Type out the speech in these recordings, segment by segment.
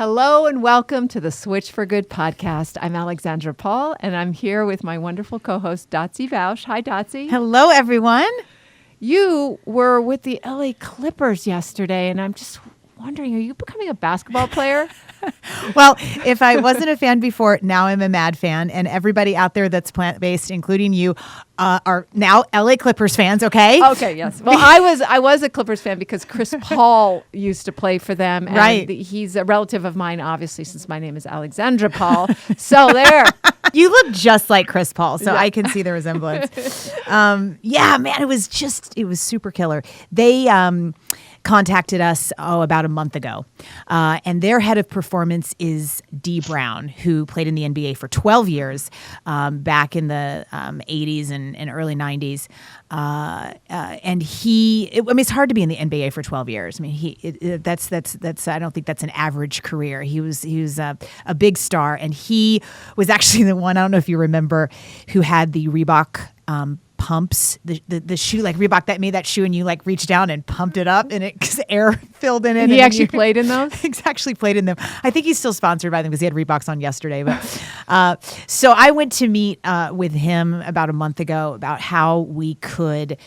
Hello and welcome to the Switch4Good podcast. I'm Alexandra Paul, and I'm here with my wonderful co-host, Dotsie Vaush. Hi, Dotsie. Hello, everyone. You were with the LA Clippers yesterday, and I'm just wondering, are you becoming a basketball player? Well, if I wasn't a fan before, now I'm a mad fan. And everybody out there that's plant-based, including you, are now LA Clippers fans, okay? Okay, yes. Well, I was a Clippers fan because Chris Paul used to play for them. And right. He's a relative of mine, obviously, since my name is Alexandra Paul. So there. You look just like Chris Paul, so Yeah. I can see the resemblance. Yeah, man, it was super killer. They contacted us, about a month ago. And their head of performance is Dee Brown, who played in the NBA for 12 years back in the 80s and early 90s. And it's hard to be in the NBA for 12 years. I mean, that's I don't think that's an average career. He was a big star, and he was actually the one, I don't know if you remember, who had the Reebok pumps, the shoe, like Reebok that made that shoe, and you like reached down and pumped it up, and it air filled in it. He actually played in those? He's actually played in them. I think he's still sponsored by them because he had Reeboks on yesterday. But so I went to meet with him about a month ago about how we could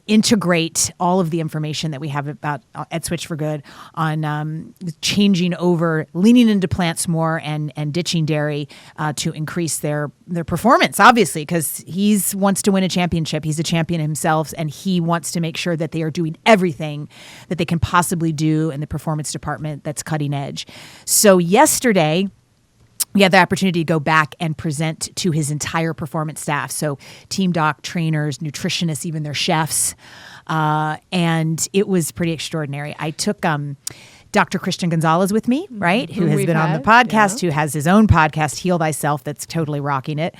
integrate all of the information that we have about at Switch4Good on changing over, leaning into plants more, and ditching dairy to increase their performance, obviously, because he wants to win a championship. He's a champion himself, and he wants to make sure that they are doing everything that they can possibly do in the performance department that's cutting edge. So yesterday, we had the opportunity to go back and present to his entire performance staff. So team doc, trainers, nutritionists, even their chefs. And it was pretty extraordinary. I took Dr. Christian Gonzalez with me, right? Who has been on the podcast, who has his own podcast, Heal Thyself, that's totally rocking it.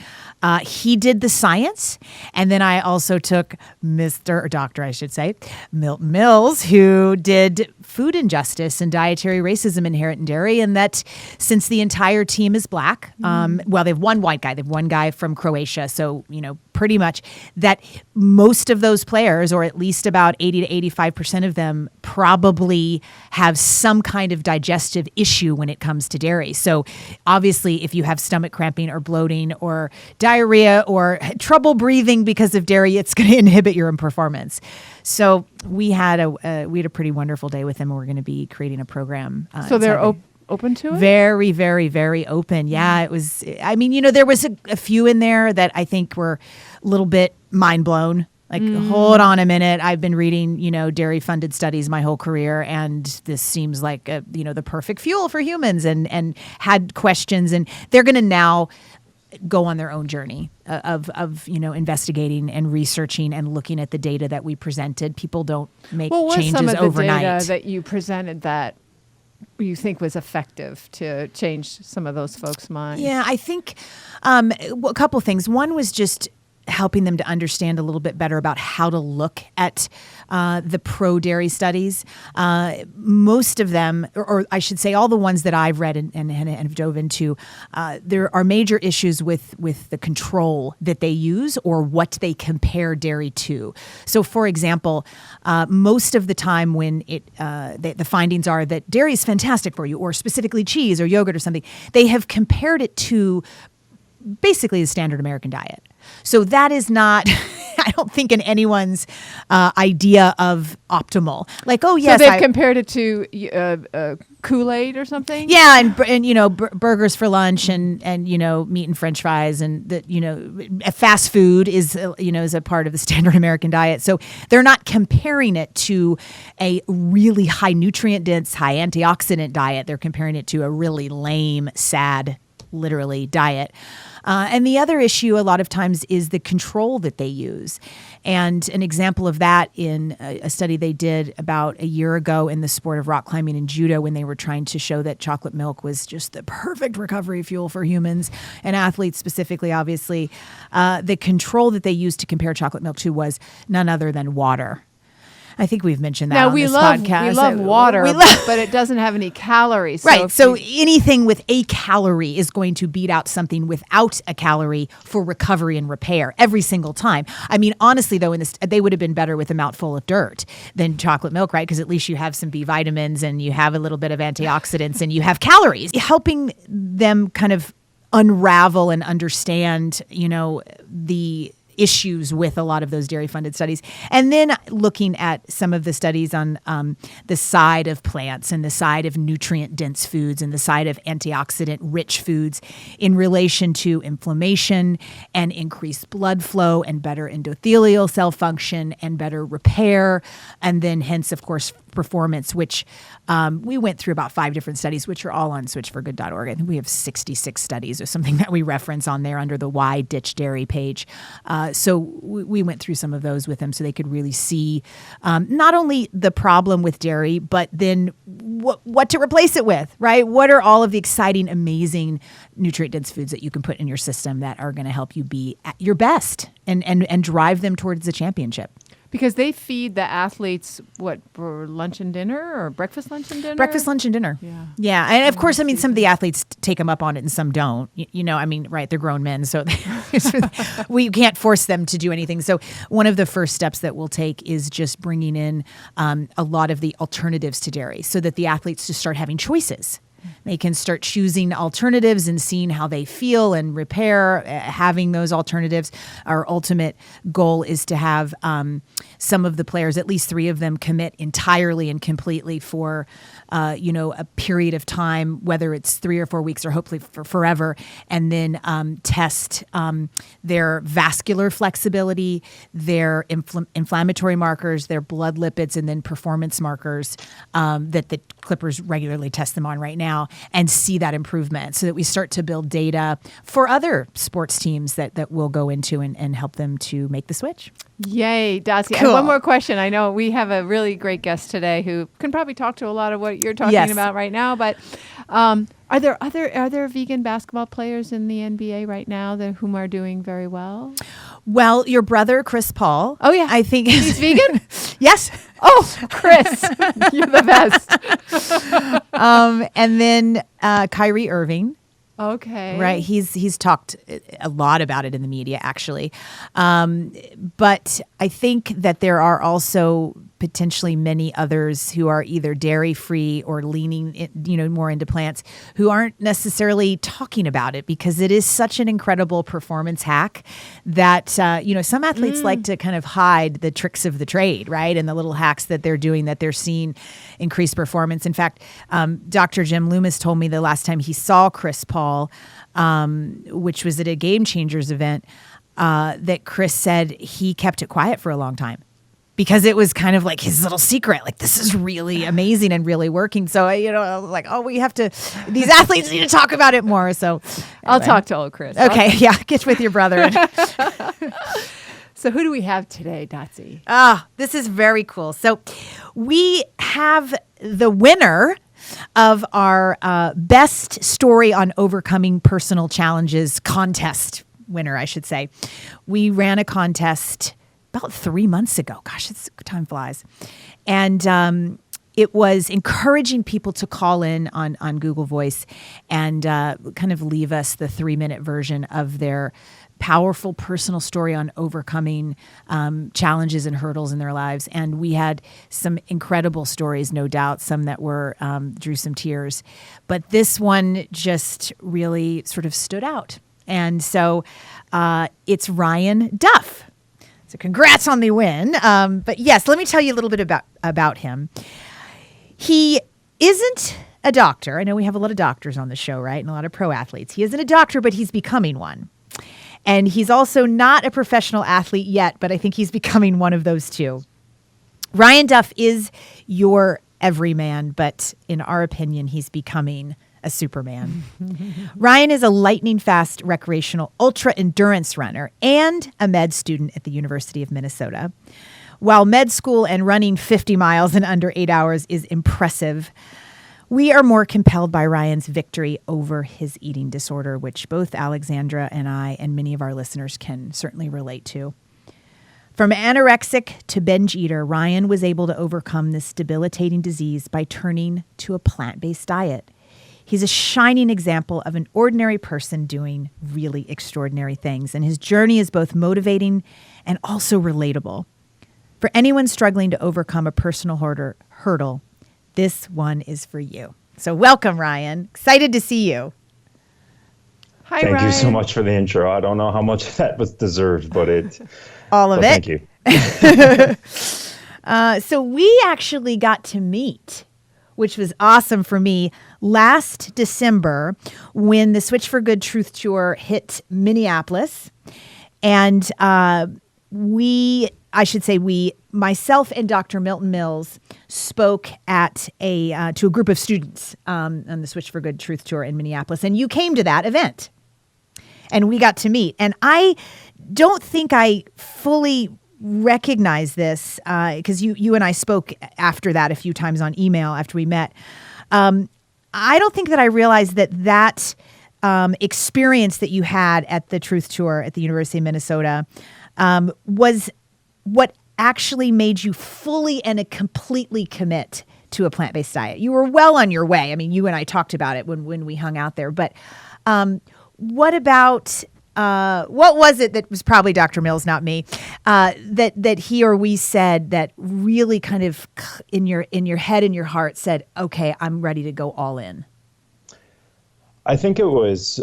He did the science. And then I also took Dr. I should say, Milton Mills, who did food injustice and dietary racism inherent in dairy. And that since the entire team is black, well, they have one white guy. They have one guy from Croatia. So, pretty much that most of those players, or at least about 80 to 85% of them, probably have some kind of digestive issue when it comes to dairy. So obviously, if you have stomach cramping or bloating or diarrhea or trouble breathing because of dairy, it's going to inhibit your performance. So we had a pretty wonderful day with them, and we're going to be creating a program. So they're open to it? Very, very, very open. Yeah, it was. I mean, there was a few in there that I think were a little bit mind blown. Like, hold on a minute. I've been reading, dairy funded studies my whole career, and this seems like, the perfect fuel for humans, and had questions, and they're going to now go on their own journey of investigating and researching and looking at the data that we presented. People don't make changes some of the overnight. Data that you presented that you think was effective to change some of those folks' minds? Yeah, I think a couple things. One was just helping them to understand a little bit better about how to look at the pro-dairy studies. Most of them, or I should say all the ones that I've read and have dove into, there are major issues with the control that they use or what they compare dairy to. So, for example, most of the time when the findings are that dairy is fantastic for you, or specifically cheese or yogurt or something, they have compared it to basically the standard American diet. So that is not, I don't think, in anyone's idea of optimal. Like, oh yes, so they've compared it to Kool-Aid or something. Yeah, and burgers for lunch, and meat and French fries, and fast food is a part of the standard American diet. So they're not comparing it to a really high nutrient dense, high antioxidant diet. They're comparing it to a really lame, sad, literally, diet. And the other issue a lot of times is the control that they use. And an example of that in a study they did about a year ago in the sport of rock climbing and judo, when they were trying to show that chocolate milk was just the perfect recovery fuel for humans and athletes specifically, obviously, the control that they used to compare chocolate milk to was none other than water. I think we've mentioned that Now, on we this love podcast. water, but it doesn't have any calories. Right. So anything with a calorie is going to beat out something without a calorie for recovery and repair every single time. I mean, honestly, though, they would have been better with a mouthful of dirt than chocolate milk, right? Because at least you have some B vitamins and you have a little bit of antioxidants and you have calories. Helping them kind of unravel and understand, the issues with a lot of those dairy-funded studies. And then looking at some of the studies on the side of plants and the side of nutrient-dense foods and the side of antioxidant-rich foods in relation to inflammation and increased blood flow and better endothelial cell function and better repair. And then hence, of course, performance, which we went through about 5 different studies, which are all on switch4good.org. I think we have 66 studies or something that we reference on there under the Why Ditch Dairy page. So we went through some of those with them so they could really see not only the problem with dairy, but then what to replace it with, right? What are all of the exciting, amazing nutrient-dense foods that you can put in your system that are going to help you be at your best and drive them towards the championship? Because they feed the athletes, for lunch and dinner or breakfast, lunch and dinner? Breakfast, lunch, and dinner. Yeah. And of course, I mean, some of the athletes take them up on it and some don't. Right, they're grown men, so we can't force them to do anything. So one of the first steps that we'll take is just bringing in a lot of the alternatives to dairy so that the athletes just start having choices. They can start choosing alternatives and seeing how they feel and repair, having those alternatives. Our ultimate goal is to have some of the players, at least 3 of them, commit entirely and completely for a period of time, whether it's 3 or 4 weeks or hopefully for forever, and then test their vascular flexibility, their inflammatory markers, their blood lipids, and then performance markers that the Clippers regularly test them on right now, and see that improvement so that we start to build data for other sports teams that we'll go into and help them to make the switch. Yay, Dotsie. Cool. And one more question. I know we have a really great guest today who can probably talk to a lot of what you're talking about right now, but are there vegan basketball players in the NBA right now whom are doing very well? Well, your brother, Chris Paul. Oh, yeah. I think he's vegan? Yes. Oh, Chris, you're the best. And then Kyrie Irving. Okay. Right. He's talked a lot about it in the media, actually. But I think that there are also potentially many others who are either dairy-free or leaning more into plants who aren't necessarily talking about it because it is such an incredible performance hack that, some athletes like to kind of hide the tricks of the trade, right? And the little hacks that they're doing that they're seeing increased performance. In fact, Dr. Jim Loomis told me the last time he saw Chris Paul, which was at a Game Changers event, that Chris said he kept it quiet for a long time. Because it was kind of like his little secret, like this is really amazing and really working. So, I was like, these athletes need to talk about it more. So I'll talk to old Chris. Okay, get with your brother. So who do we have today, Dotsie? This is very cool. So we have the winner of our best story on overcoming personal challenges contest winner, I should say. We ran a contest about 3 months ago. Gosh, time flies. And it was encouraging people to call in on Google Voice and kind of leave us the 3-minute version of their powerful personal story on overcoming challenges and hurdles in their lives. And we had some incredible stories, no doubt, some that were drew some tears. But this one just really sort of stood out. And so it's Ryan Duff. So congrats on the win. But yes, let me tell you a little bit about him. He isn't a doctor. I know we have a lot of doctors on the show, right? And a lot of pro athletes. He isn't a doctor, but he's becoming one. And he's also not a professional athlete yet, but I think he's becoming one of those too. Ryan Duff is your everyman, but in our opinion, he's becoming a Superman. Ryan is a lightning-fast recreational ultra-endurance runner and a med student at the University of Minnesota. While med school and running 50 miles in under 8 hours is impressive, we are more compelled by Ryan's victory over his eating disorder, which both Alexandra and I and many of our listeners can certainly relate to. From anorexic to binge eater, Ryan was able to overcome this debilitating disease by turning to a plant-based diet. He's a shining example of an ordinary person doing really extraordinary things, and his journey is both motivating and also relatable. For anyone struggling to overcome a personal hurdle, this one is for you. So welcome, Ryan. Excited to see you. Hi, Thank Ryan. you so much for the intro. I don't know how much of that was deserved, but all of it. Thank you. So we actually got to meet, which was awesome for me, last December when the Switch4Good Truth Tour hit Minneapolis. And myself and Dr. Milton Mills spoke at to a group of students on the Switch4Good Truth Tour in Minneapolis. And you came to that event. And we got to meet. And I don't think I fully recognize this because you and I spoke after that a few times on email after we met. I don't think that I realized that experience that you had at the Truth Tour at the University of Minnesota was what actually made you fully and completely commit to a plant-based diet. You were well on your way. I mean, you and I talked about it when we hung out there. But what was it that was probably Dr. Mills, not me, that he or we said that really kind of in your head and your heart said, okay, I'm ready to go all in? I think it was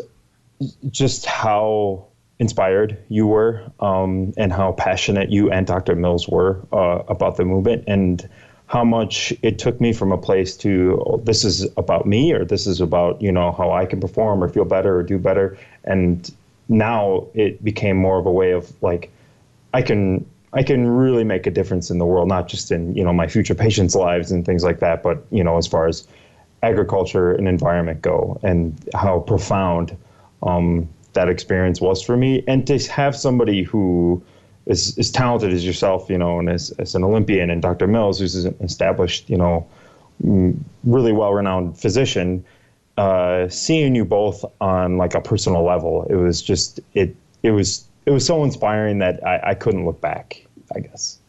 just how inspired you were and how passionate you and Dr. Mills were about the movement, and how much it took me from a place to, oh, this is about me, or this is about, how I can perform or feel better or do better. And now it became more of a way of like, I can really make a difference in the world, not just in, my future patients' lives and things like that, but, as far as agriculture and environment go, and how profound that experience was for me. And to have somebody who is talented as yourself, and as an Olympian, and Dr. Mills, who's an established, really well-renowned physician, seeing you both on like a personal level, it was just, it was so inspiring that I couldn't look back, I guess.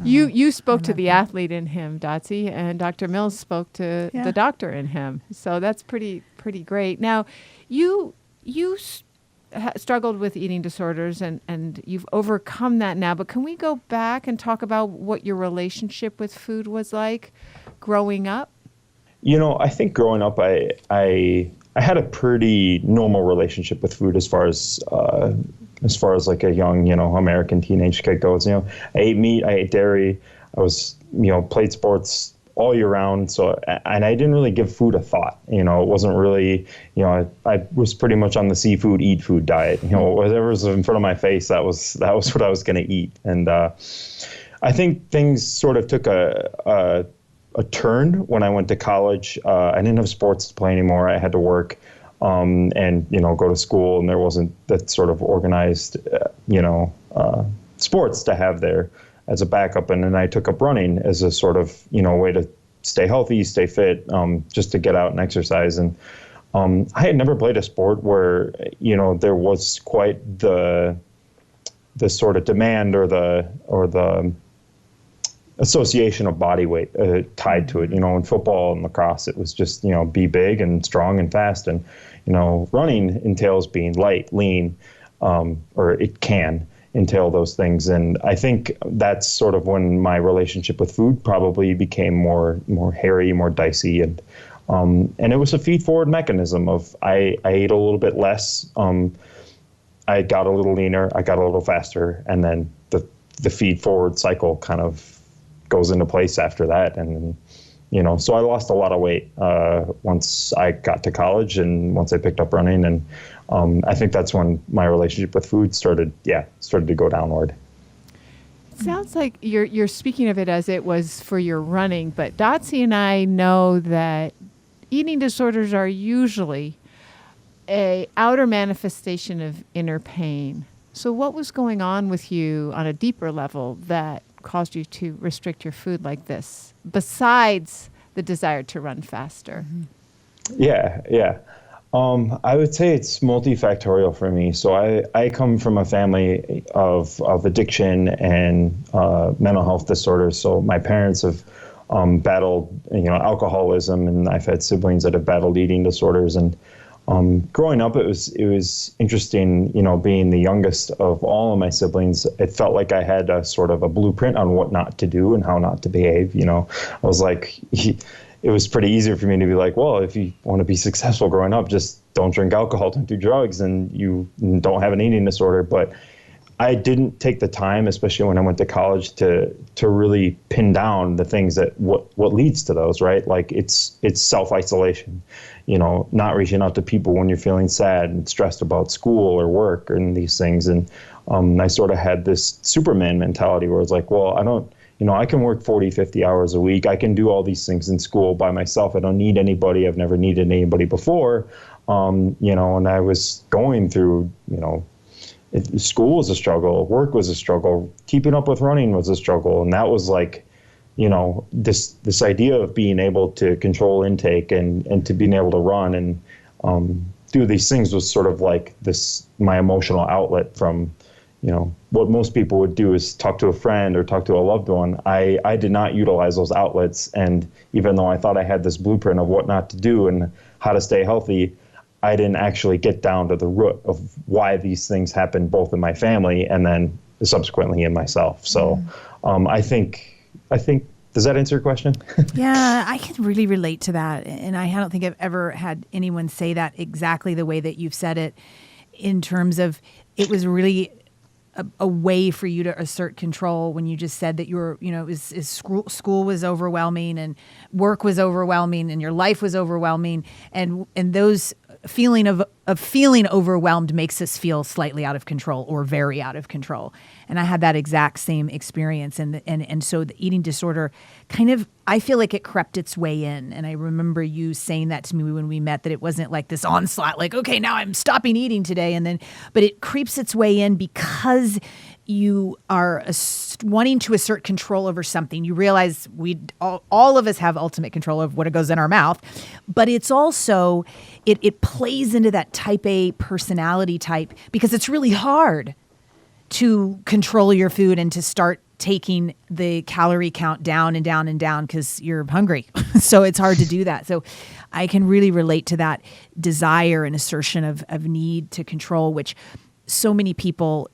You spoke to the athlete in him, Dotsie, and Dr. Mills spoke to the doctor in him. So that's pretty great. Now, you struggled with eating disorders and you've overcome that now, but can we go back and talk about what your relationship with food was like growing up? I think growing up, I had a pretty normal relationship with food as far as like a young, American teenage kid goes. I ate meat, I ate dairy, I was, played sports all year round. So, and I didn't really give food a thought. It wasn't really, I was pretty much on the seafood, eat food diet. Whatever was in front of my face, that was what I was going to eat. And I think things sort of took a turn when I went to college. I didn't have sports to play anymore. I had to work and, go to school, and there wasn't that sort of organized, sports to have there as a backup. And then I took up running as a sort of, way to stay healthy, stay fit, just to get out and exercise. And I had never played a sport where, there was quite the sort of demand or the association of body weight tied to it. In football and lacrosse, it was just, be big and strong and fast. And, running entails being light, lean, or it can entail those things. And I think that's sort of when my relationship with food probably became more hairy, more dicey. And it was a feed-forward mechanism of I ate a little bit less. I got a little leaner, I got a little faster, and then the feed-forward cycle kind of goes into place after that. And, so I lost a lot of weight once I got to college and once I picked up running. And I think that's when my relationship with food started to go downward. It sounds like you're speaking of it as it was for your running, but Dotsie and I know that eating disorders are usually a outer manifestation of inner pain. So what was going on with you on a deeper level that caused you to restrict your food like this, besides the desire to run faster? Yeah. I would say it's multifactorial for me. So I come from a family of addiction and mental health disorders. So my parents have battled, alcoholism, and I've had siblings that have battled eating disorders. And growing up, it was interesting, being the youngest of all of my siblings. It felt like I had a sort of a blueprint on what not to do and how not to behave. I was like, it was pretty easy for me to be like, well, if you want to be successful growing up, just don't drink alcohol, don't do drugs, and you don't have an eating disorder. But I didn't take the time, especially when I went to college, to really pin down the things that what leads to those, right? Like it's self-isolation, not reaching out to people when you're feeling sad and stressed about school or work and these things. And I sort of had this Superman mentality where it's like, well, I can work 40, 50 hours a week. I can do all these things in school by myself. I don't need anybody. I've never needed anybody before. And I was going through, school was a struggle, work was a struggle, keeping up with running was a struggle. And that was like, this idea of being able to control intake and to being able to run and do these things was sort of like my emotional outlet from, what most people would do is talk to a friend or talk to a loved one. I did not utilize those outlets. And even though I thought I had this blueprint of what not to do and how to stay healthy, I didn't actually get down to the root of why these things happened both in my family and then subsequently in myself. So I think, does that answer your question? Yeah, I can really relate to that. And I don't think I've ever had anyone say that exactly the way that you've said it, in terms of it was really a way for you to assert control when you just said that school was overwhelming and work was overwhelming and your life was overwhelming, and those feeling of feeling overwhelmed makes us feel slightly out of control or very out of control. And I had that exact same experience. And so the eating disorder kind of, I feel like it crept its way in. And I remember you saying that to me when we met, that it wasn't like this onslaught, like, okay, now I'm stopping eating today. But it creeps its way in because you are wanting to assert control over something. You realize all of us have ultimate control of what goes in our mouth, but it's also, it plays into that type A personality type, because it's really hard to control your food and to start taking the calorie count down and down and down because you're hungry. So it's hard to do that. So I can really relate to that desire and assertion of need to control, which so many people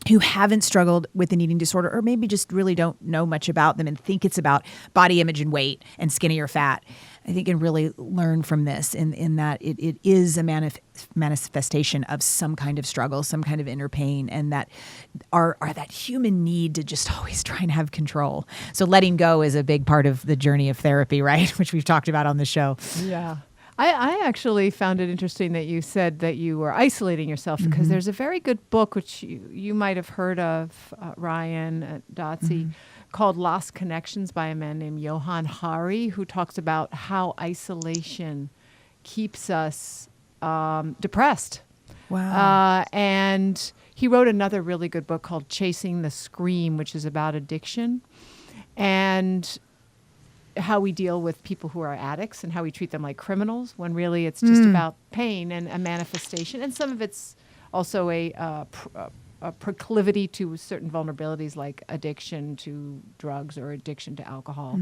who haven't struggled with an eating disorder, or maybe just really don't know much about them and think it's about body image and weight and skinny or fat, I think can really learn from this in that it is a manifestation of some kind of struggle, some kind of inner pain, and that are that human need to just always try and have control. So letting go is a big part of the journey of therapy, right? Which we've talked about on the show. Yeah. I actually found it interesting that you said that you were isolating yourself, because there's a very good book, which you might have heard of, Ryan, Dotsie, called Lost Connections by a man named Johann Hari, who talks about how isolation keeps us depressed. Wow. And he wrote another really good book called Chasing the Scream, which is about addiction and how we deal with people who are addicts and how we treat them like criminals, when really it's just about pain and a manifestation. And some of it's also a proclivity to certain vulnerabilities, like addiction to drugs or addiction to alcohol.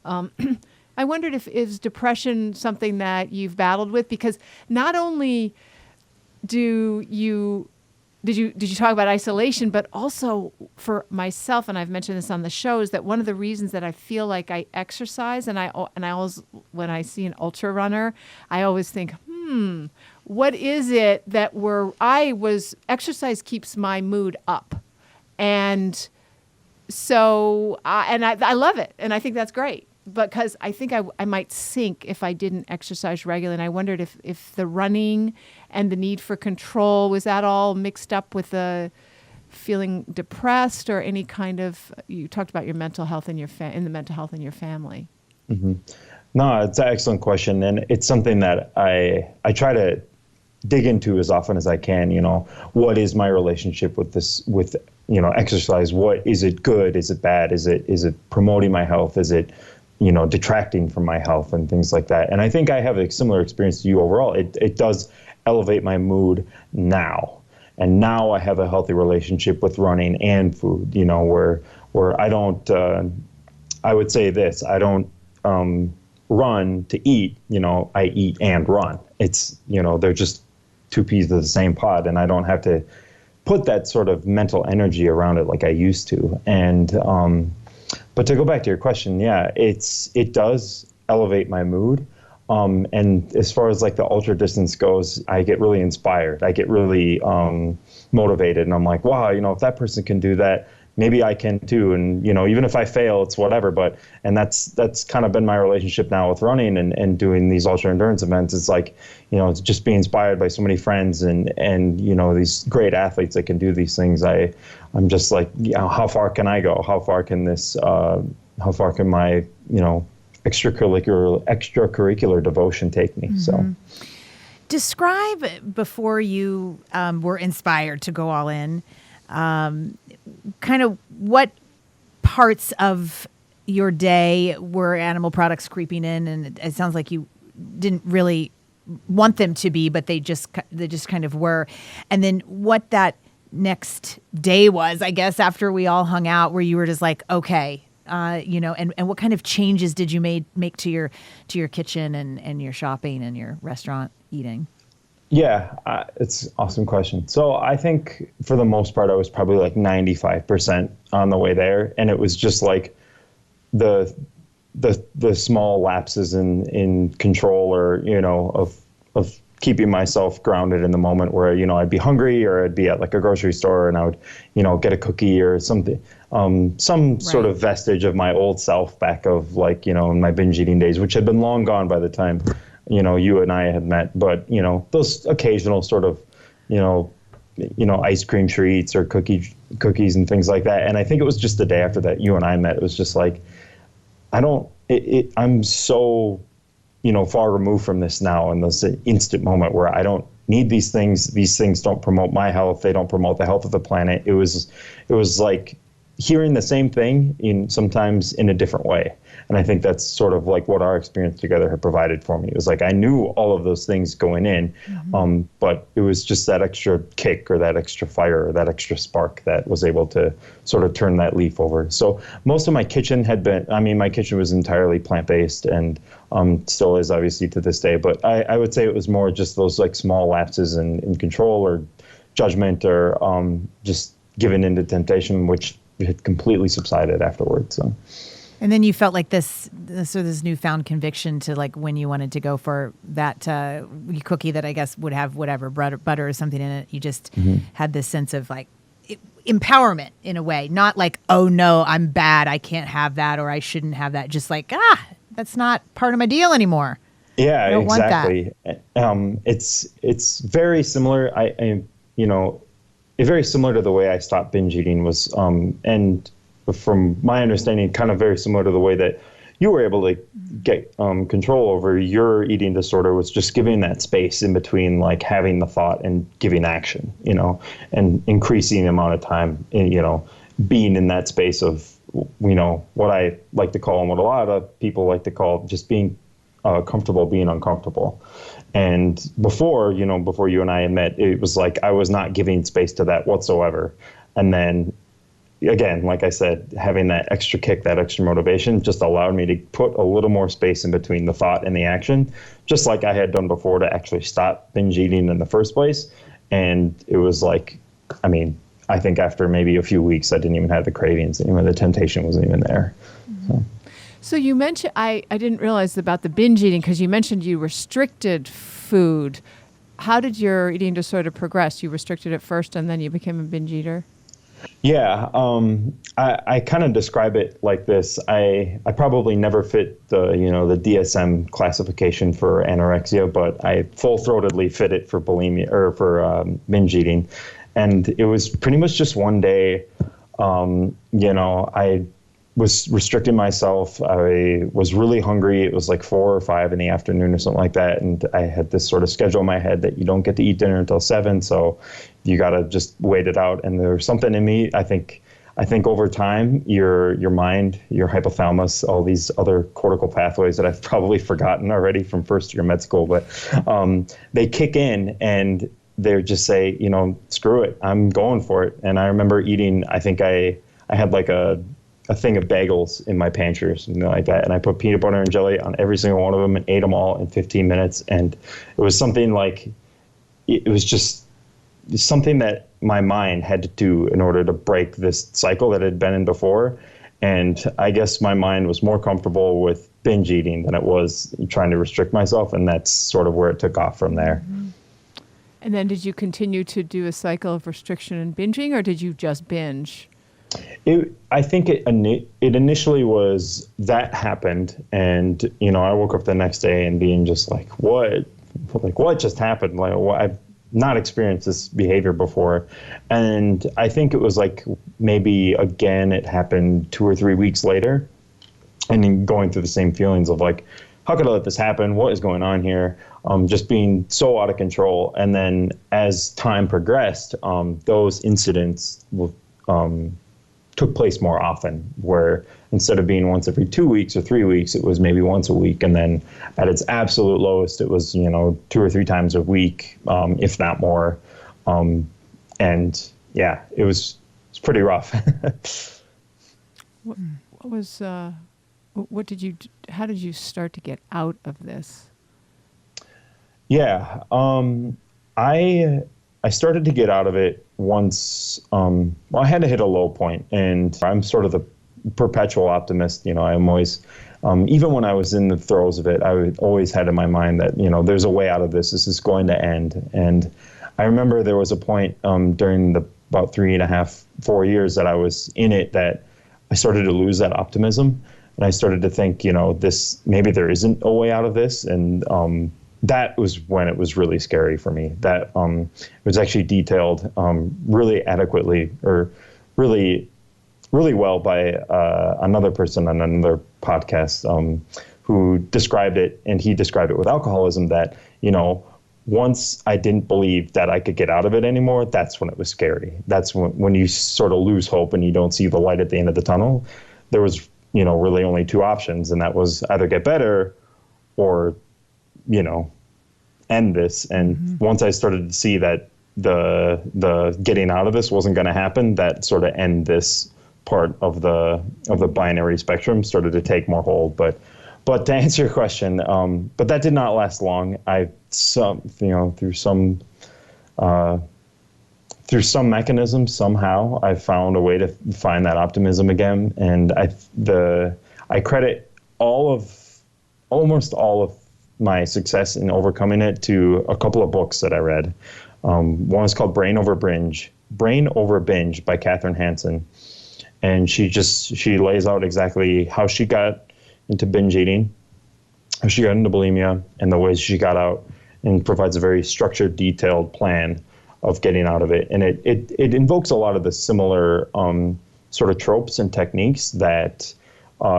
I wondered is depression something that you've battled with? Because not only did you talk about isolation, but also for myself, and I've mentioned this on the show, is that one of the reasons that I feel like I exercise, and I always, when I see an ultra runner, I always think, what is it that exercise keeps my mood up. And so, I love it. And I think that's great, because I think I might sink if I didn't exercise regularly. And I wondered if the running and the need for control, was that all mixed up with the feeling depressed, or any kind of, you talked about your mental health and the mental health in your family. No, it's an excellent question. And it's something that I try to dig into as often as I can. What is my relationship with exercise? What is it good? Is it bad? Is it promoting my health? Is it detracting from my health and things like that. And I think I have a similar experience to you overall. It does elevate my mood now. And now I have a healthy relationship with running and food, where I don't, I would say this, I don't run to eat, I eat and run. It's, they're just two peas of the same pod, and I don't have to put that sort of mental energy around it like I used to. And, but to go back to your question, yeah, it does elevate my mood. And as far as like the ultra distance goes, I get really inspired. I get really motivated, and I'm like, wow, if that person can do that, maybe I can too. And even if I fail, it's whatever. And that's kind of been my relationship now with running and doing these ultra endurance events. It's like, it's just being inspired by so many friends and these great athletes that can do these things. I'm just like, how far can I go? How far can my extracurricular devotion take me? Mm-hmm. So describe, before you were inspired to go all in, kind of what parts of your day were animal products creeping in, and it sounds like you didn't really want them to be, but they just kind of were. And then what that next day was, I guess, after we all hung out, where you were just like, okay, and what kind of changes did you make to your kitchen and your shopping and your restaurant eating? Yeah, it's an awesome question. So I think for the most part, I was probably like 95% on the way there. And it was just like the small lapses in control, or, of keeping myself grounded in the moment, where, I'd be hungry, or I'd be at like a grocery store and I would, get a cookie or something, some sort of vestige of my old self back of like, in my binge eating days, which had been long gone by the time you and I had met. But, those occasional sort of, ice cream treats or cookies and things like that. And I think it was just the day after that you and I met, it was just like, I'm so, far removed from this now, in this instant moment where I don't need these things. These things don't promote my health. They don't promote the health of the planet. It was like hearing the same thing sometimes in a different way. And I think that's sort of like what our experience together had provided for me. It was like I knew all of those things going in, mm-hmm. But it was just that extra kick, or that extra fire, or that extra spark that was able to sort of turn that leaf over. So most of my kitchen my kitchen was entirely plant-based, and still is obviously to this day. But I would say it was more just those like small lapses in control or judgment, or just giving into temptation, which had completely subsided afterwards. So. And then you felt like this newfound conviction to like when you wanted to go for that cookie that I guess would have whatever butter or something in it. You just mm-hmm. had this sense of like empowerment in a way, not like, oh no, I'm bad, I can't have that, or I shouldn't have that. Just like, that's not part of my deal anymore. Yeah, I don't exactly. Want that. It's very similar. It's very similar to the way I stopped binge eating was, and from my understanding, kind of very similar to the way that you were able to get control over your eating disorder, was just giving that space in between, like having the thought and giving action, and increasing the amount of time, being in that space of, what I like to call, and what a lot of people like to call, just being comfortable being uncomfortable. And before you and I had met, it was like I was not giving space to that whatsoever. And then again, like I said, having that extra kick, that extra motivation just allowed me to put a little more space in between the thought and the action, just like I had done before to actually stop binge eating in the first place. And it was like, I think after maybe a few weeks, I didn't even have the cravings anymore. The temptation wasn't even there. Mm-hmm. So you mentioned, I didn't realize about the binge eating, because you mentioned you restricted food. How did your eating disorder progress? You restricted it first and then you became a binge eater? Yeah, I kind of describe it like this. I probably never fit the DSM classification for anorexia, but I full-throatedly fit it for bulimia, or for binge eating. And it was pretty much just one day, I was restricting myself. I was really hungry. It was like 4 or 5 in the afternoon or something like that. And I had this sort of schedule in my head that you don't get to eat dinner until 7. So you got to just wait it out. And there was something in me. I think I think over time, your mind, your hypothalamus, all these other cortical pathways that I've probably forgotten already from first year med school, but they kick in and they just say, screw it, I'm going for it. And I remember eating, I think I had like a thing of bagels in my pantry or something like that. And I put peanut butter and jelly on every single one of them and ate them all in 15 minutes. And it was something like, it was just something that my mind had to do in order to break this cycle that it had been in before. And I guess my mind was more comfortable with binge eating than it was trying to restrict myself. And that's sort of where it took off from there. Mm-hmm. And then did you continue to do a cycle of restriction and binging, or did you just binge? I think it initially was that happened, and I woke up the next day and being just like, what just happened? Like, I've not experienced this behavior before, and I think it was like maybe again it happened 2 or 3 weeks later, and then going through the same feelings of like, how could I let this happen? What is going on here? Just being so out of control. And then as time progressed, those incidents took place more often, where instead of being once every 2 weeks or 3 weeks, it was maybe once a week. And then at its absolute lowest, it was, 2 or 3 times a week, if not more. And yeah, it's pretty rough. How did you start to get out of this? Yeah, I started to get out of it once, I had to hit a low point, and I'm sort of the perpetual optimist. I'm always, even when I was in the throes of it, I always had in my mind that, there's a way out of this. This is going to end. And I remember there was a point during the about 3.5, 4 years that I was in it that I started to lose that optimism. And I started to think, maybe there isn't a way out of this. And that was when it was really scary for me. That it was actually detailed really adequately, or really, really well by another person on another podcast who described it, and he described it with alcoholism, that, once I didn't believe that I could get out of it anymore, that's when it was scary. That's when you sort of lose hope and you don't see the light at the end of the tunnel. There was, really only 2 options, and that was either get better or, end this. And once I started to see that the getting out of this wasn't going to happen, that sort of end this part of the binary spectrum started to take more hold. But to answer your question, but that did not last long. Through some mechanism, somehow I found a way to find that optimism again. And I credit almost all of my success in overcoming it to a couple of books that I read. One is called Brain Over Binge by Katherine Hansen. And she lays out exactly how she got into binge eating, how she got into bulimia, and the ways she got out, and provides a very structured, detailed plan of getting out of it. And it invokes a lot of the similar sort of tropes and techniques that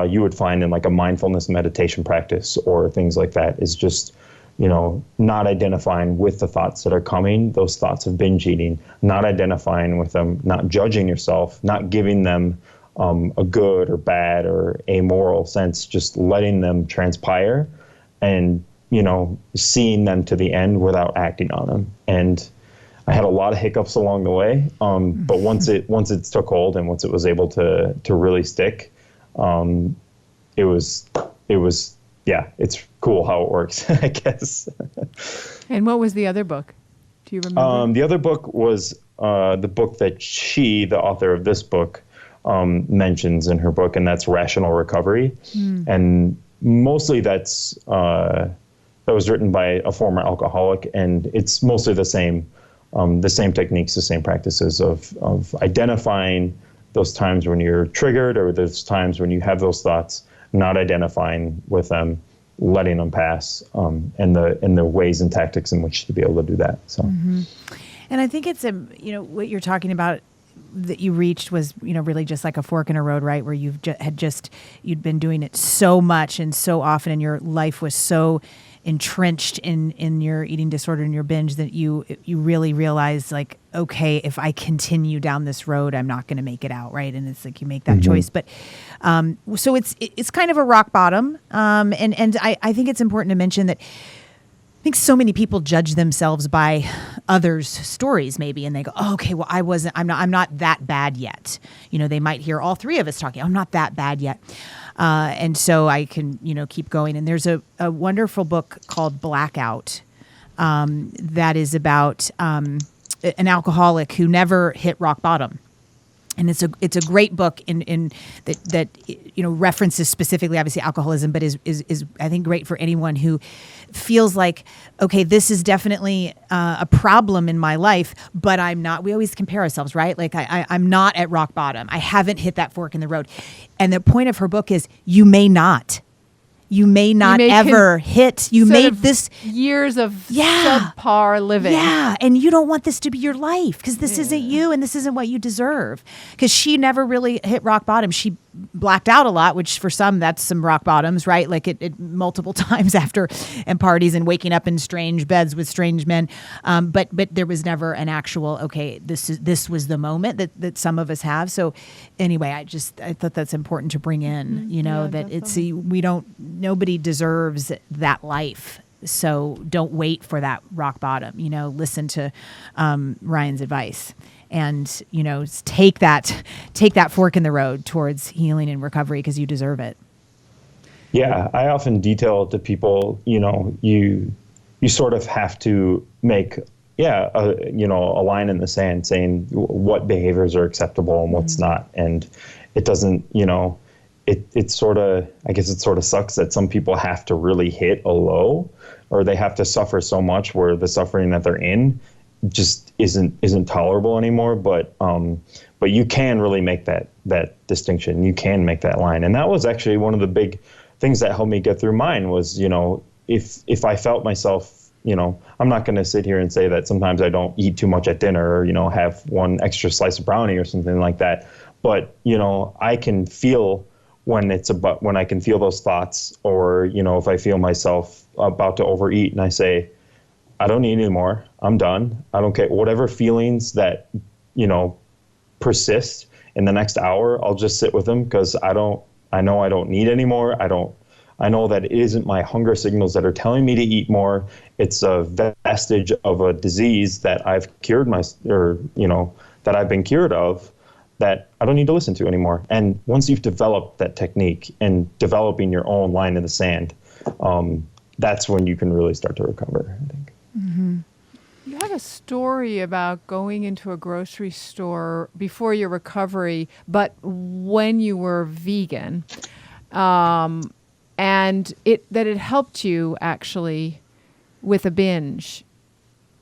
you would find in like a mindfulness meditation practice or things like that. Is just, not identifying with the thoughts that are coming, those thoughts of binge eating, not identifying with them, not judging yourself, not giving them a good or bad or amoral sense, just letting them transpire and, seeing them to the end without acting on them. And I had a lot of hiccups along the way, but once it took hold and once it was able to really stick, it was it's cool how it works, I guess. And what was the other book? Do you remember? The other book was the book that the author of this book, mentions in her book, and that's Rational Recovery. And mostly that was written by a former alcoholic, and it's mostly the same techniques, the same practices of identifying those times when you're triggered, or those times when you have those thoughts, not identifying with them, letting them pass, and the ways and tactics in which to be able to do that. So, And I think it's what you're talking about that you reached was, really just like a fork in a road, right? Where you'd been doing it so much and so often, and your life was so entrenched in your eating disorder and your binge that you really realized, like, okay, if I continue down this road, I'm not going to make it out, right? And it's like you make that choice. But so it's kind of a rock bottom, and I think it's important to mention that I think so many people judge themselves by others' stories, maybe, and they go, oh, okay, well, I'm not that bad yet. They might hear all three of us talking, I'm not that bad yet. And so I can, keep going. And there's a wonderful book called Blackout that is about an alcoholic who never hit rock bottom. And it's a great book in that references specifically, obviously, alcoholism, but is I think great for anyone who feels like, okay, this is definitely a problem in my life, but I'm not. We always compare ourselves, right? Like I'm not at rock bottom. I haven't hit that fork in the road. And the point of her book is you may not. You may not ever hit. You made this years of subpar living. Yeah, and you don't want this to be your life because this isn't you and this isn't what you deserve. Because she never really hit rock bottom. She blacked out a lot, which for some that's some rock bottoms, right? Like it multiple times after and parties and waking up in strange beds with strange men. But there was never an actual, okay, this was the moment that some of us have. So anyway, I thought that's important to bring in, that definitely. Nobody deserves that life. So don't wait for that rock bottom, listen to Ryan's advice. And, take that fork in the road towards healing and recovery because you deserve it. Yeah, I often detail to people, you sort of have to make, a line in the sand saying what behaviors are acceptable and what's not. And it doesn't, it sort of sucks that some people have to really hit a low, or they have to suffer so much where the suffering that they're in just isn't tolerable anymore. But you can really make that distinction. You can make that line. And that was actually one of the big things that helped me get through mine was, if I felt myself, I'm not going to sit here and say that sometimes I don't eat too much at dinner or, have one extra slice of brownie or something like that. But, I can feel when I can feel those thoughts, or, if I feel myself about to overeat and I say, I don't need any more. I'm done. I don't care. Whatever feelings that, persist in the next hour, I'll just sit with them because I know I don't need any more. I know that it isn't my hunger signals that are telling me to eat more. It's a vestige of a disease that I've cured that I've been cured of, that I don't need to listen to anymore. And once you've developed that technique and developing your own line in the sand, that's when you can really start to recover, I think. Mm-hmm. You had a story about going into a grocery store before your recovery, but when you were vegan, and it helped you actually with a binge.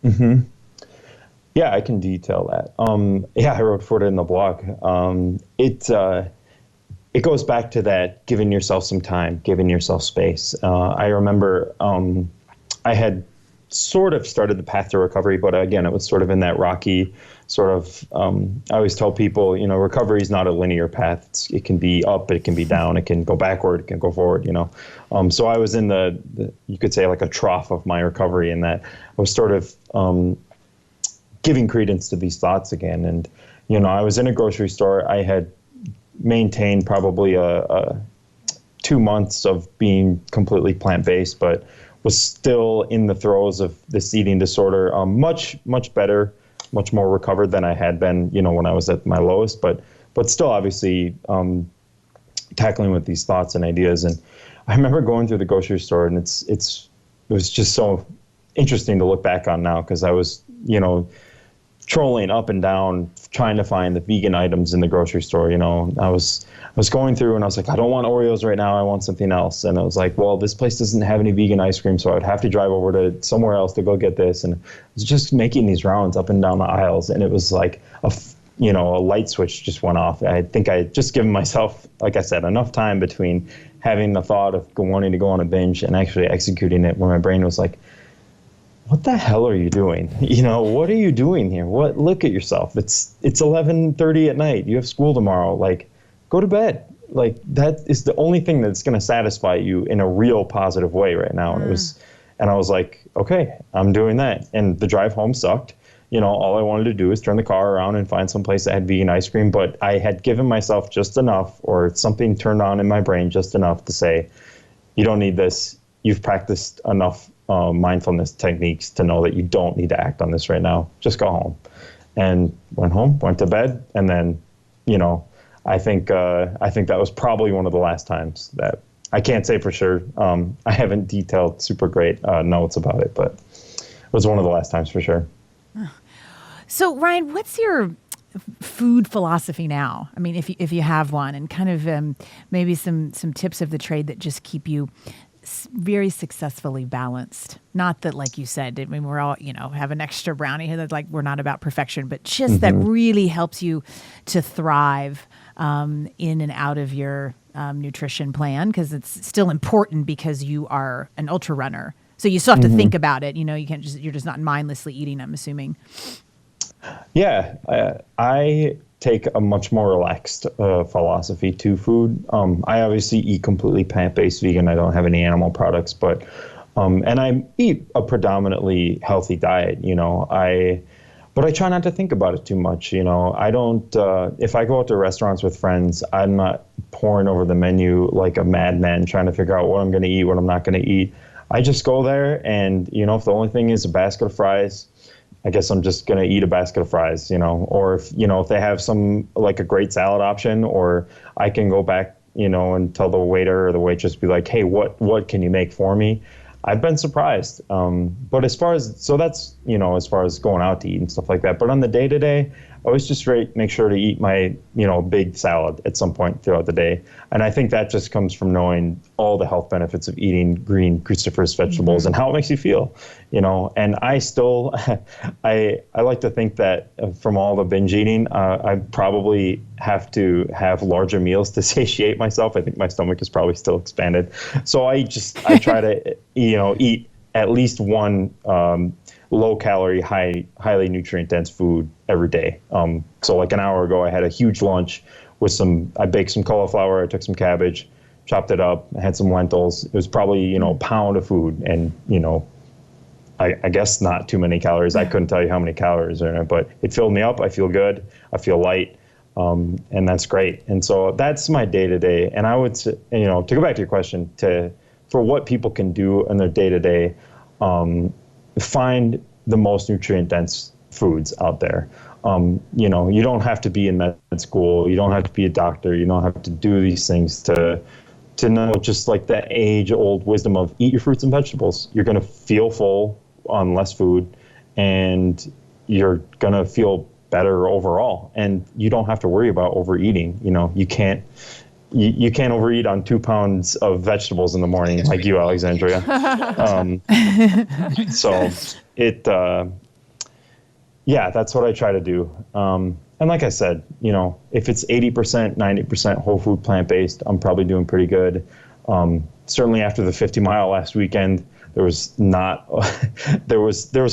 Mm-hmm. Yeah, I can detail that. I wrote for it in the blog. It goes back to that giving yourself some time, giving yourself space. I remember I had sort of started the path to recovery, but again, it was sort of in that rocky sort of, I always tell people, recovery is not a linear path. It can be up, it can be down, it can go backward, it can go forward, So I was in the you could say like a trough of my recovery, in that I was sort of giving credence to these thoughts again. And, I was in a grocery store. I had maintained probably a 2 months of being completely plant-based, but was still in the throes of this eating disorder, much better, much more recovered than I had been, when I was at my lowest, but still obviously tackling with these thoughts and ideas. And I remember going through the grocery store, and it was just so interesting to look back on now, because I was, trolling up and down trying to find the vegan items in the grocery store. I was going through and I was like, I don't want Oreos right now, I want something else. And I was like, well, this place doesn't have any vegan ice cream, so I would have to drive over to somewhere else to go get this. And I was just making these rounds up and down the aisles, and it was like a light switch just went off. I think I had just given myself, like I said, enough time between having the thought of wanting to go on a binge and actually executing it, where my brain was like, what the hell are you doing? What are you doing here? Look at yourself. It's 11:30 at night. You have school tomorrow. Like, go to bed. Like, that is the only thing that's going to satisfy you in a real positive way right now. And I was like, okay, I'm doing that. And the drive home sucked. All I wanted to do is turn the car around and find some place that had vegan ice cream. But I had given myself just enough, or something turned on in my brain just enough to say, you don't need this. You've practiced enough mindfulness techniques to know that you don't need to act on this right now. Just go home. And went home, went to bed. And then, I think that was probably one of the last times that, I can't say for sure. I haven't detailed super great notes about it, but it was one of the last times for sure. So, Ryan, what's your food philosophy now? I mean, if you have one, and kind of maybe some tips of the trade that just keep you very successfully balanced. Not that, like you said, I mean, we're all, have an extra brownie here that's like, we're not about perfection, but just that really helps you to thrive in and out of your nutrition plan, because it's still important because you are an ultra runner. So you still have to think about it. You can't you're just not mindlessly eating, I'm assuming. Yeah, I take a much more relaxed philosophy to food. I obviously eat completely plant-based vegan. I don't have any animal products, but and I eat a predominantly healthy diet. But I try not to think about it too much. I don't. If I go out to restaurants with friends, I'm not poring over the menu like a madman trying to figure out what I'm going to eat, what I'm not going to eat. I just go there, and if the only thing is a basket of fries, I guess I'm just going to eat a basket of fries, or if they have some, like, a great salad option, or I can go back, and tell the waiter or the waitress, be like, hey, what can you make for me? I've been surprised. But as far as going out to eat and stuff like that, but on the day to day, I always just make sure to eat my, big salad at some point throughout the day. And I think that just comes from knowing all the health benefits of eating green cruciferous vegetables and how it makes you feel, and I still, I like to think that from all the binge eating, I probably have to have larger meals to satiate myself. I think my stomach is probably still expanded. So I try to, eat at least one, low calorie, highly nutrient dense food every day. So like an hour ago, I had a huge lunch with I baked some cauliflower, I took some cabbage, chopped it up, had some lentils. It was probably, a pound of food, and, I guess not too many calories. I couldn't tell you how many calories are in it, but it filled me up. I feel good. I feel light. And that's great. And so that's my day to day. And I would say, to go back to your question, for what people can do in their day to day, find the most nutrient dense foods out there. You don't have to be in med school. You don't have to be a doctor. You don't have to do these things to know, just like the age old wisdom of eat your fruits and vegetables. You're going to feel full on less food, and you're going to feel better overall. And you don't have to worry about overeating. You can't overeat on 2 pounds of vegetables in the morning like you, Alexandria. So that's what I try to do. And like I said, if it's 80%, 90% whole food plant-based, I'm probably doing pretty good. Certainly after the 50-mile last weekend, there was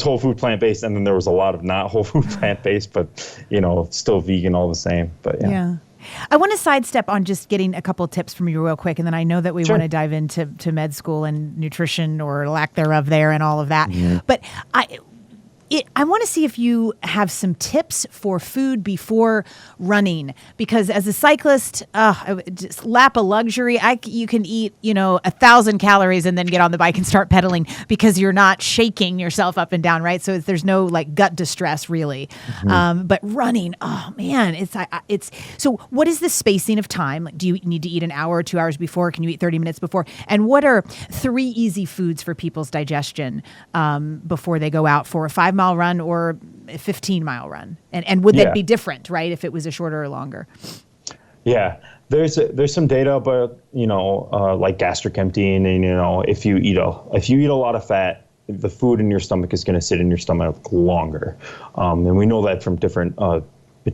whole food plant-based, and then there was a lot of not whole food plant-based, but, still vegan all the same. But yeah. I want to sidestep on just getting a couple of tips from you real quick, and then I know that we Sure. want to dive into med school and nutrition or lack thereof there and all of that. Mm-hmm. But I want to see if you have some tips for food before running, because as a cyclist, just lap of luxury. You can eat, 1,000 calories and then get on the bike and start pedaling because you're not shaking yourself up and down, right? So there's no like gut distress really. Mm-hmm. But running, oh man, it's so. What is the spacing of time? Like, do you need to eat an hour or 2 hours before? Can you eat 30 minutes before? And what are 3 easy foods for people's digestion before they go out for a 5-mile run or a 15-mile run? And would that be different, right, if it was a shorter or longer? Yeah, there's some data about, like gastric emptying, and, if you eat a lot of fat, the food in your stomach is going to sit in your stomach longer. And we know that from different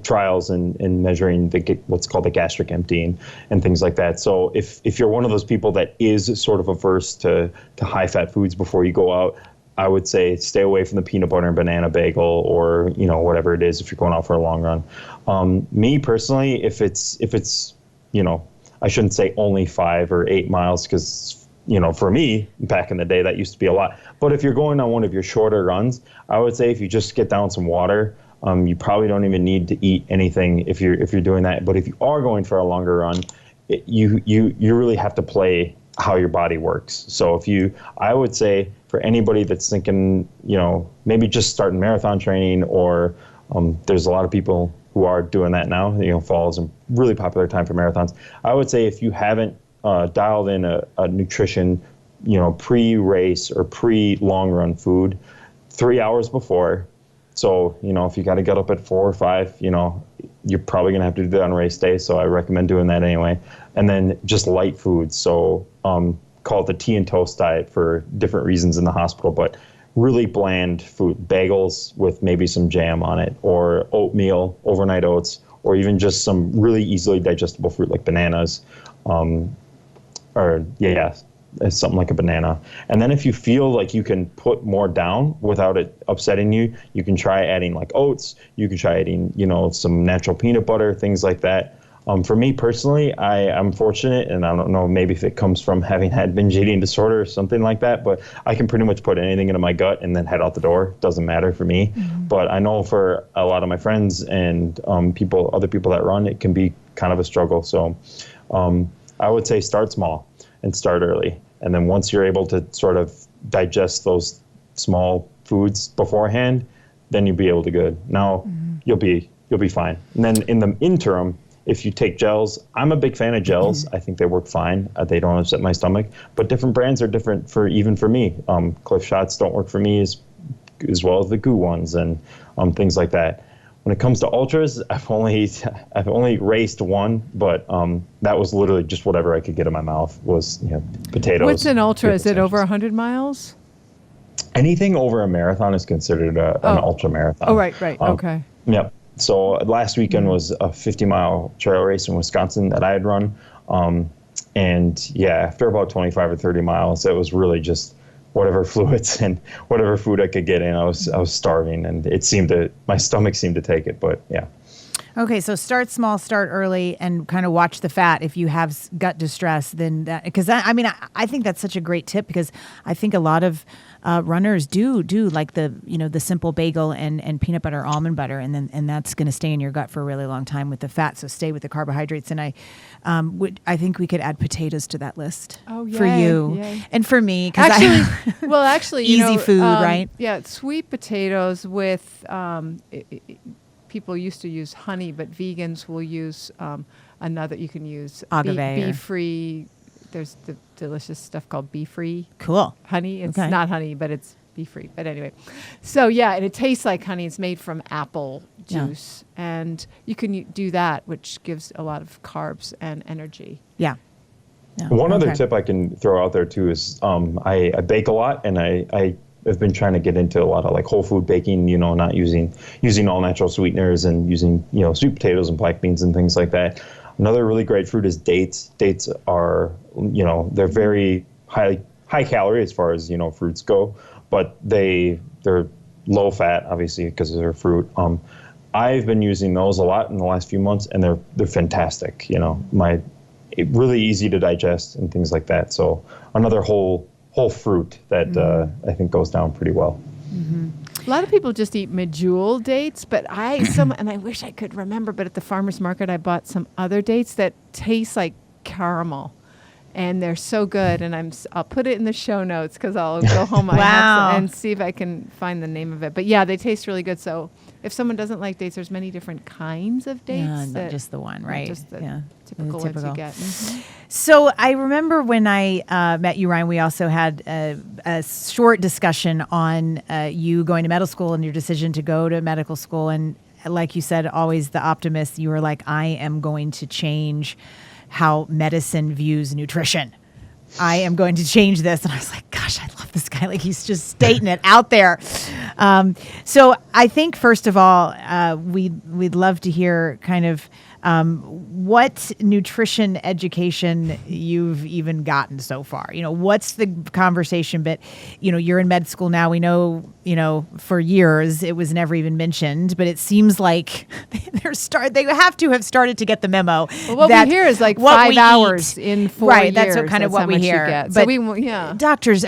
trials and measuring what's called the gastric emptying and things like that. So if you're one of those people that is sort of averse to high fat foods before you go out, I would say stay away from the peanut butter and banana bagel, or, you know, whatever it is if you're going out for a long run. Me personally, if it's, you know, I shouldn't say only 5 or 8 miles, because, you know, for me back in the day, that used to be a lot. But if you're going on one of your shorter runs, I would say if you just get down some water, you probably don't even need to eat anything if you're doing that. But if you are going for a longer run, you really have to play how your body works. So I would say for anybody that's thinking, you know, maybe just starting marathon training, or there's a lot of people who are doing that now. You know, fall is a really popular time for marathons. I would say if you haven't dialed in a nutrition, you know, pre-race or pre-long run food 3 hours before. So, you know, if you got to get up at 4 or 5, you know, you're probably going to have to do that on race day. So I recommend doing that anyway. And then just light foods. So call it the tea and toast diet for different reasons in the hospital, but really bland food, bagels with maybe some jam on it, or oatmeal, overnight oats, or even just some really easily digestible fruit like bananas, something like a banana. And then if you feel like you can put more down without it upsetting you, you can try adding like oats. You can try adding, you know, some natural peanut butter, things like that. For me personally, I'm fortunate, and I don't know, maybe if it comes from having had binge eating disorder or something like that, but I can pretty much put anything into my gut and then head out the door. Doesn't matter for me. Mm-hmm. But I know for a lot of my friends and other people that run, it can be kind of a struggle. So I would say start small and start early. And then once you're able to sort of digest those small foods beforehand, then you'll be able to good. Now you'll be fine. And then in the interim, if you take gels, I'm a big fan of gels. I think they work fine. They don't upset my stomach. But different brands are different even for me. Cliff Shots don't work for me as well as the Goo ones and things like that. When it comes to ultras, I've only raced one, but that was literally just whatever I could get in my mouth was, you know, potatoes. What's an ultra? Is it over 100 miles? Anything over a marathon is considered an ultra marathon. Oh, right. Okay. Yep. So last weekend was a 50-mile trail race in Wisconsin that I had run. And yeah, after about 25 or 30 miles, it was really just whatever fluids and whatever food I could get in. I was starving, and my stomach seemed to take it, but yeah. Okay, so start small, start early, and kind of watch the fat. If you have gut distress, then that, because I think that's such a great tip, because I think a lot of runners do like the simple bagel and peanut butter, almond butter, and that's going to stay in your gut for a really long time with the fat. So stay with the carbohydrates. And I think we could add potatoes to that list for you and for me. Actually, easy food, right? Yeah, sweet potatoes with. People used to use honey, but vegans will use another. You can use bee-free. There's the delicious stuff called bee-free. Cool. Honey. It's not honey, but it's bee-free. But anyway, so yeah, and it tastes like honey. It's made from apple juice, and you can do that, which gives a lot of carbs and energy. Yeah. One other tip I can throw out there too is I bake a lot, and I've been trying to get into a lot of like whole food baking, you know, not using all natural sweeteners, and using, you know, sweet potatoes and black beans and things like that. Another really great fruit is dates. Dates are, you know, they're very high calorie as far as, you know, fruits go, but they're low fat, obviously, because they're fruit. I've been using those a lot in the last few months, and they're fantastic. You know, really easy to digest and things like that. So another whole fruit that I think goes down pretty well. Mm-hmm. A lot of people just eat medjool dates, but and I wish I could remember, but at the farmer's market I bought some other dates that taste like caramel, and they're so good. And I'll put it in the show notes, because I'll go home and see if I can find the name of it. But yeah, they taste really good. So if someone doesn't like dates, there's many different kinds of dates. Yeah, not just the one, right? Just the typical ones you get. Mm-hmm. So I remember when I met you, Ryan, we also had a short discussion on you going to medical school and your decision to go to medical school. And like you said, always the optimist, you were like, I am going to change how medicine views nutrition. I am going to change this. And I was like, gosh, I love this guy. Like, he's just stating it out there. So I think, first of all, we'd love to hear kind of what nutrition education you've even gotten so far. What's the conversation bit? You're in med school now. We know, for years it was never even mentioned, but it seems like they have to have started to get the memo. Well, what we hear is like 5 hours in 4 years. Right, that's what we hear. But doctors,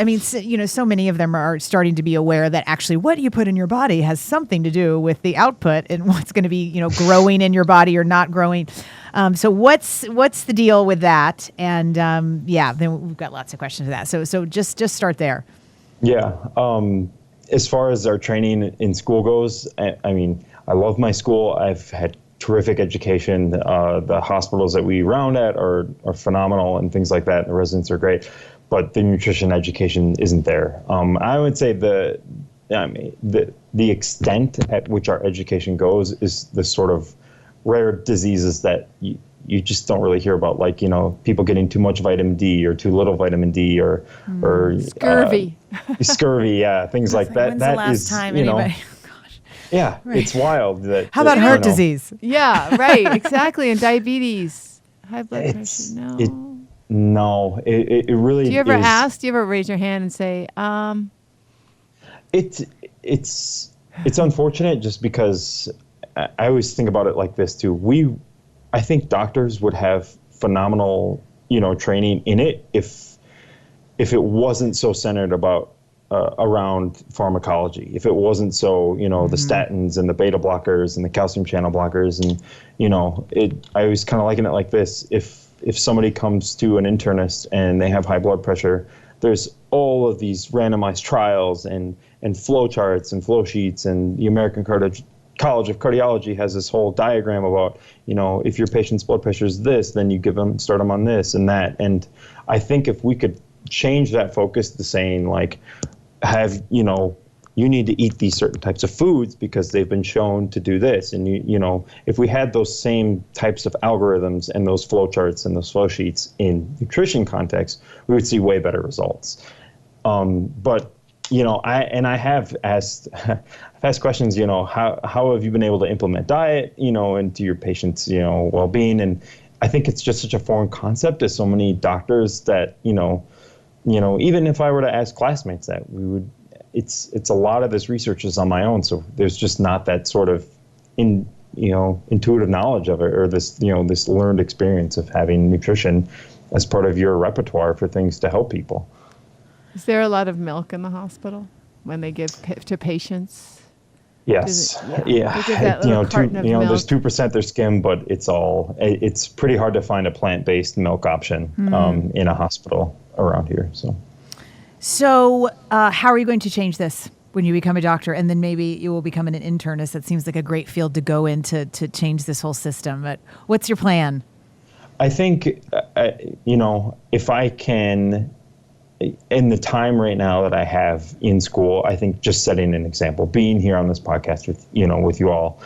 so many of them are starting to be aware that actually what you put in your body has something to do with the output and what's going to be, growing in your body or not growing. So what's the deal with that? And then we've got lots of questions to that. So just start there. Yeah. As far as our training in school goes, I love my school. I've had terrific education. The hospitals that we round at are phenomenal and things like that. The residents are great, but the nutrition education isn't there. I would say the extent at which our education goes is the sort of rare diseases that you just don't really hear about, like, people getting too much vitamin D or too little vitamin D or scurvy. Scurvy, yeah, things like that. When's that the last is, time anybody? Yeah, right. It's wild. How about heart disease? Yeah, right, exactly, and diabetes, high blood pressure. No, it really. Do you ever ask? Do you ever raise your hand and say, It's unfortunate just because I always think about it like this too. I think doctors would have phenomenal, training in it if it wasn't so centered about around pharmacology. If it wasn't so, the statins and the beta blockers and the calcium channel blockers and, I always kind of liken it like this. If somebody comes to an internist and they have high blood pressure, there's all of these randomized trials and flow charts and flow sheets, and the American College of Cardiology has this whole diagram about, if your patient's blood pressure is this, then you start them on this and that. And I think if we could change that focus to saying, like, you need to eat these certain types of foods because they've been shown to do this. And, if we had those same types of algorithms and those flow charts and those flow sheets in nutrition context, we would see way better results. But, I have asked, questions, how have you been able to implement diet, into your patients', well-being? And I think it's just such a foreign concept to so many doctors that, even if I were to ask classmates that, it's a lot of this research is on my own. So there's just not that sort of intuitive knowledge of it, or this, this learned experience of having nutrition as part of your repertoire for things to help people. Is there a lot of milk in the hospital when they give to patients? Yes. Yeah. There's 2% their skim, but it's pretty hard to find a plant-based milk option in a hospital around here. So how are you going to change this when you become a doctor? And then maybe you will become an internist. That seems like a great field to go into to change this whole system. But what's your plan? I think, if I can, in the time right now that I have in school, I think just setting an example, being here on this podcast with you all,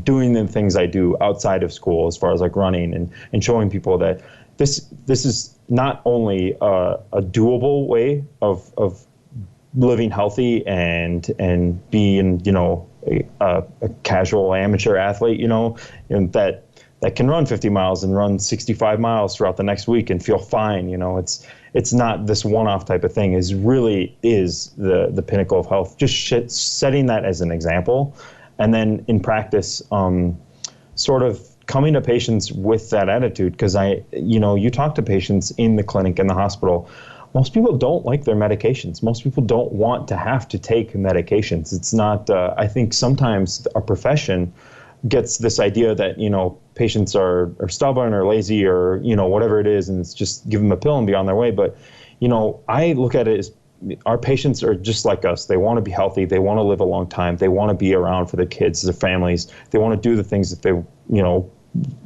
doing the things I do outside of school as far as like running and showing people that this is not only a doable way of living healthy and being, a casual amateur athlete, and that can run 50 miles and run 65 miles throughout the next week and feel fine. It's not this one-off type of thing. Is the pinnacle of health. Just setting that as an example, and then in practice, sort of coming to patients with that attitude. Because you talk to patients in the clinic, in the hospital. Most people don't like their medications. Most people don't want to have to take medications. It's not. I think sometimes our profession gets this idea that patients are stubborn or lazy or whatever it is, and it's just give them a pill and be on their way. But I look at it as our patients are just like us. They want to be healthy. They want to live a long time. They want to be around for their kids, their families. They want to do the things that they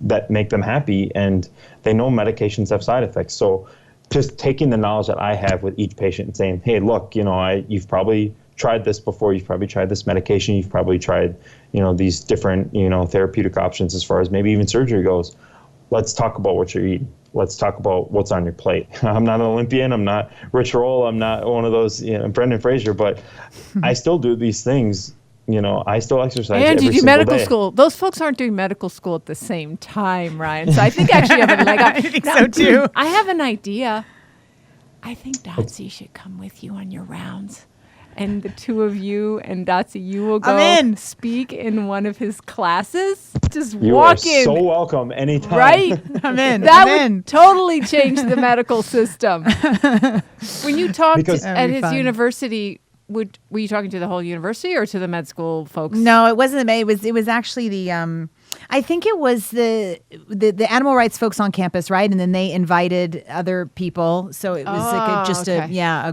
that make them happy, and they know medications have side effects. So just taking the knowledge that I have with each patient and saying, hey, look, you've probably tried this before. You've probably tried this medication. You've probably tried, these different, therapeutic options as far as maybe even surgery goes. Let's talk about what you're eating. Let's talk about what's on your plate. I'm not an Olympian. I'm not Rich Roll. I'm not one of those, Brendan Fraser, but I still do these things, I still exercise and every you do single medical day. school. Those folks aren't doing medical school at the same time, Ryan. So I think actually you have a leg up. I think so too. I have an idea. I think Dotsie should come with you on your rounds. And the two of you and Dotsie, you will go speak in one of his classes. Just You walk are in. so welcome anytime. Right? I'm in. That I'm would totally change the medical system. When you talked Because- at That'd be his fun. university, were you talking to the whole university or to the med school folks? No, it wasn't the it was actually the I think it was the animal rights folks on campus, right? And then they invited other people, so it was like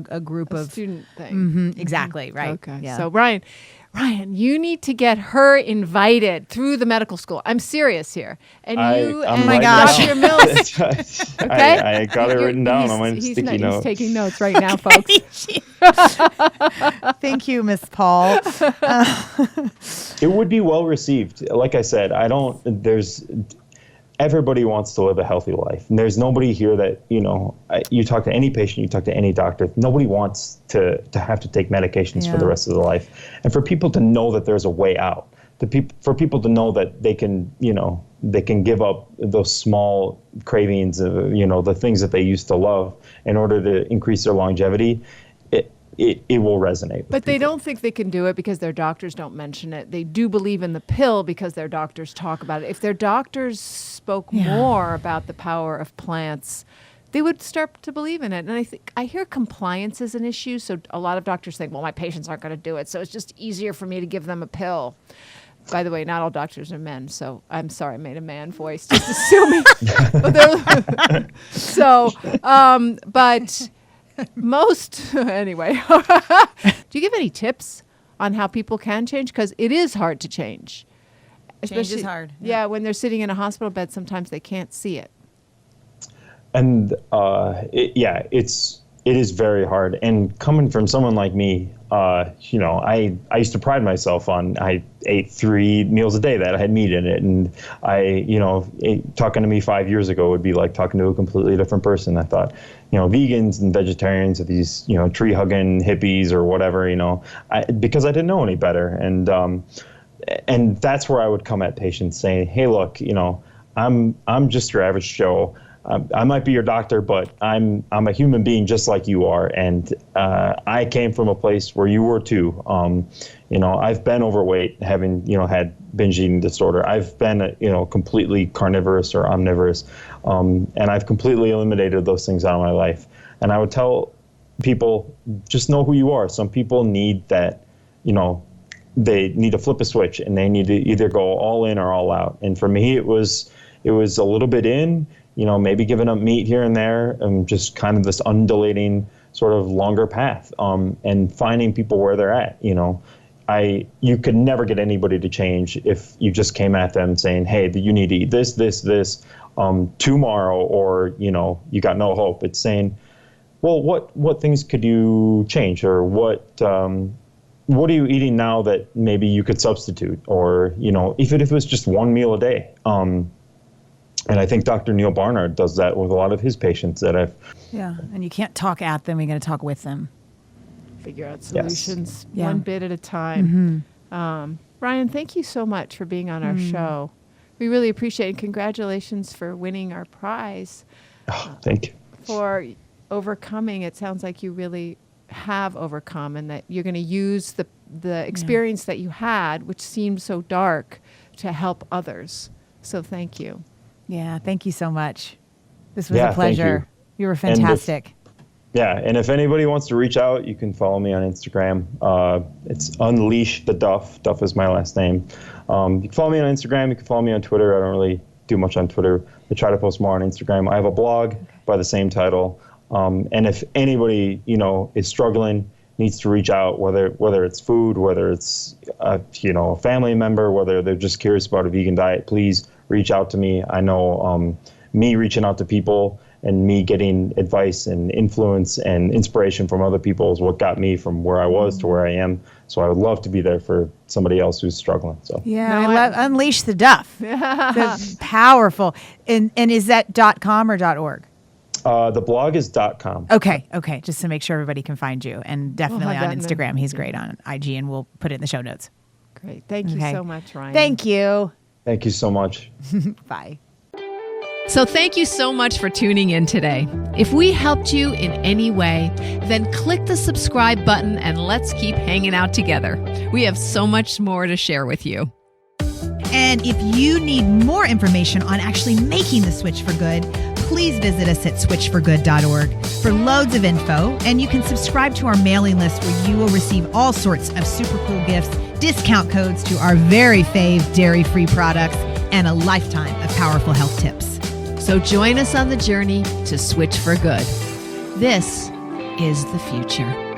a group A of student thing. exactly, right. Okay. Yeah. So Ryan, you need to get her invited through the medical school. I'm serious here. And you I'm and writing gosh. it Dr. down. Mills. Okay? I got it written down on my sticky He's note. taking notes right now, folks. Thank you, Miss Paul. It would be well received. Like I said, everybody wants to live a healthy life. And there's nobody here that, you talk to any patient, you talk to any doctor, nobody wants to have to take medications for the rest of their life. And for people to know that there's a way out, for people to know that they can, they can give up those small cravings of, the things that they used to love in order to increase their longevity, it will resonate. But they don't think they can do it because their doctors don't mention it. They do believe in the pill because their doctors talk about it. If their doctors spoke more about the power of plants, they would start to believe in it. And I hear compliance is an issue. So a lot of doctors think, well, my patients aren't going to do it, so it's just easier for me to give them a pill. By the way, not all doctors are men, so I'm sorry I made a man voice, just assuming. But most, anyway. Do you give any tips on how people can change? Because it is hard to change. Change is hard. Yeah, when they're sitting in a hospital bed, sometimes they can't see it. And it is very hard. And coming from someone like me, I used to pride myself on I ate 3 meals a day that had meat in it, and talking to me 5 years ago would be like talking to a completely different person. I thought, vegans and vegetarians are these tree hugging hippies or whatever, because I didn't know any better, and that's where I would come at patients saying, hey, look, I'm just your average Joe. I might be your doctor, but I'm a human being just like you are, and I came from a place where you were too. I've been overweight, having had binge eating disorder. I've been completely carnivorous or omnivorous, and I've completely eliminated those things out of my life. And I would tell people, just know who you are. Some people need that, they need to flip a switch, and they need to either go all in or all out. And for me, it was a little bit in. Maybe giving up meat here and there, just kind of this undulating sort of longer path, and finding people where they're at. You could never get anybody to change if you just came at them saying, hey, you need to eat this, tomorrow, or, you got no hope. It's saying, well, what things could you change, or what are you eating now that maybe you could substitute, or, even if it was just 1 meal a day. And I think Dr. Neil Barnard does that with a lot of his patients that I've. Yeah, and you can't talk at them. You're going to talk with them. Figure out solutions Yeah. one bit at a time. Ryan, thank you so much for being on our show. We really appreciate it. And congratulations for winning our prize. Oh, thank you. For overcoming, it sounds like you really have overcome, and that you're going to use the experience that you had, which seemed so dark, to help others. So thank you. Yeah, thank you so much. This was a Thank pleasure. You were fantastic. And if anybody wants to reach out, you can follow me on Instagram. It's Unleash the Duff. Duff is my last name. You can follow me on Instagram. You can follow me on Twitter. I don't really do much on Twitter. I try to post more on Instagram. I have a blog by the same title. And if anybody, is struggling, needs to reach out, whether it's food, whether it's a family member, whether they're just curious about a vegan diet, please reach out to me. I know me reaching out to people and me getting advice and influence and inspiration from other people is what got me from where I was to where I am. So I would love to be there for somebody else who's struggling. So Yeah, I love Unleash the Duff. That's powerful. And is that .com or .org? The blog is .com. Okay. Just to make sure everybody can find you. And definitely have on that in there. Instagram. He's great on IG, and we'll put it in the show notes. Great. Thank you so much, Ryan. Thank you. Thank you so much. Bye. So thank you so much for tuning in today. If we helped you in any way, then click the subscribe button and let's keep hanging out together. We have so much more to share with you. And if you need more information on actually making the switch for good, please visit us at switch4good.org for loads of info. And you can subscribe to our mailing list where you will receive all sorts of super cool gifts, discount codes to our very fave dairy-free products, and a lifetime of powerful health tips. So join us on the journey to Switch for Good. This is the future.